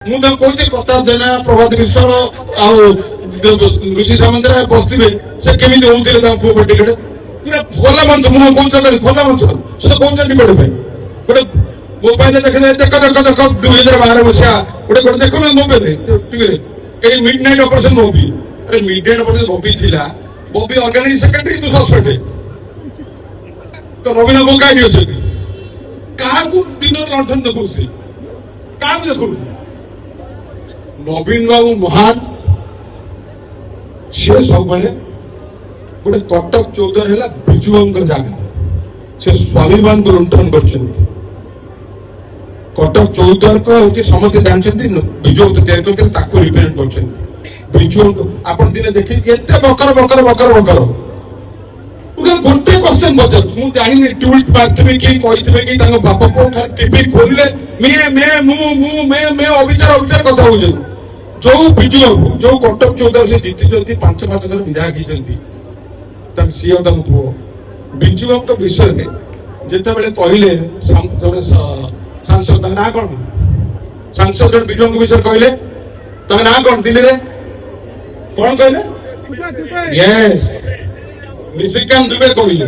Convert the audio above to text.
ମୁଁ ତାଙ୍କୁ କହୁଛି ପ୍ରତାପ ଜେନା ପ୍ରଭାତ ବିଶ୍ୱାଳ ଆଉ ଋଷି ସାମନ୍ତରାୟ ବସିଥିବେ ସେ କେମିତି ହଉଥିଲେ ତାଙ୍କ ପୁଅ ଟିକେଟ ପୁରା ଖୋଲା ମଞ୍ଚ ମୁଁ କହୁଛି ଖୋଲା ମଞ୍ଚ ସେ ତ କହୁଛନ୍ତି ଟିକେଟ ପାଇଁ ଗୋଟେ ମୋବାଇଲରେ ଦେଖ ଦେଖ ଦେଖ ଦେଖ 2012 ମସିହା ଗୋଟେ ଦେଖୁନ ମୋବାଇଲ ଟିଭିରେ ଏଇ ମିଡ୍ ନାଇଟ୍ ଅପରେସନ ବବି ଆରେ ମିଡ୍ ନାଇଟ୍ ଅପରେସନ ବବି ଥିଲା ବବି ଅର୍ଗାନାଇଜ ସେକ୍ରେଟାରୀ ତୁ ସସ୍ପେଣ୍ଡ ତ ରବୀନ ବାବୁ କାହିଁକି ଅଛନ୍ତି କାହାକୁ ଦିନରେ ଲଣ୍ଠନ ଦେଖୁଛି କାହାକୁ ଦେଖୁଛୁ ନବୀନ ବାବୁ ମହାନ ସିଏ ସବୁବେଳେ ଗୋଟେ କଟକ ଚୌଦ୍ୱାର ହେଲା ବିଜୁ ବାବୁଙ୍କର ଜାଗା ସେ ସ୍ୱାଭିମାନକୁ ଲୁଣ୍ଠନ କରିଛନ୍ତି କଟକ ଚୌଦ୍ୱାର ହଉଛି ସମସ୍ତେ ଜାଣିଛନ୍ତି ବିଜୁ ବାବୁ ତିଆରି କରିଛନ୍ତି ତାକୁ ରିପ୍ରେଜେଣ୍ଟ କରିଛନ୍ତି ବିଜୁ ଆପଣ ଦିନେ ଦେଖି ଏତେ ବକର ବକର ବକର ବକର ଗୋଟେ କ୍ୱେଶ୍ଚନ ପଚାରୁଛୁ ମୁଁ ଜାଣିନି ଟ୍ୱିଟ୍ ମାରିଥିବେ କି କହିଥିବେ କି ତାଙ୍କ ବାପ ପୁଅ ଖାଲି ଟିଭି ଖୋଲିଲେ ଅବିଚାର କଥା ହଉଛନ୍ତି ଯୋଉ ବିଜୁ ବାବୁ ଯୋଉ କଟକ ଚୌଦ୍ୱାର ସେ ଜିତିଛନ୍ତି 5 ଥର ବିଧାୟକ ହେଇଛନ୍ତି ତାଙ୍କ ସିଏ ତାଙ୍କ ପୁଅ ବିଜୁ ବାବୁଙ୍କ ବିଷୟରେ ଯେତେବେଳେ କହିଲେ ଜଣେ ସାଂସଦ ତାଙ୍କ ନାଁ କଣ ସାଂସଦ ଜଣେ ବିଜୁ ବାବୁଙ୍କ ବିଷୟରେ କହିଲେ ତାଙ୍କ ନାଁ କଣ ଦିଲ୍ଲୀରେ କଣ କହିଲେ ୟେସ୍ ନିଶିକାନ୍ତ ଦୁବେ କହିଲେ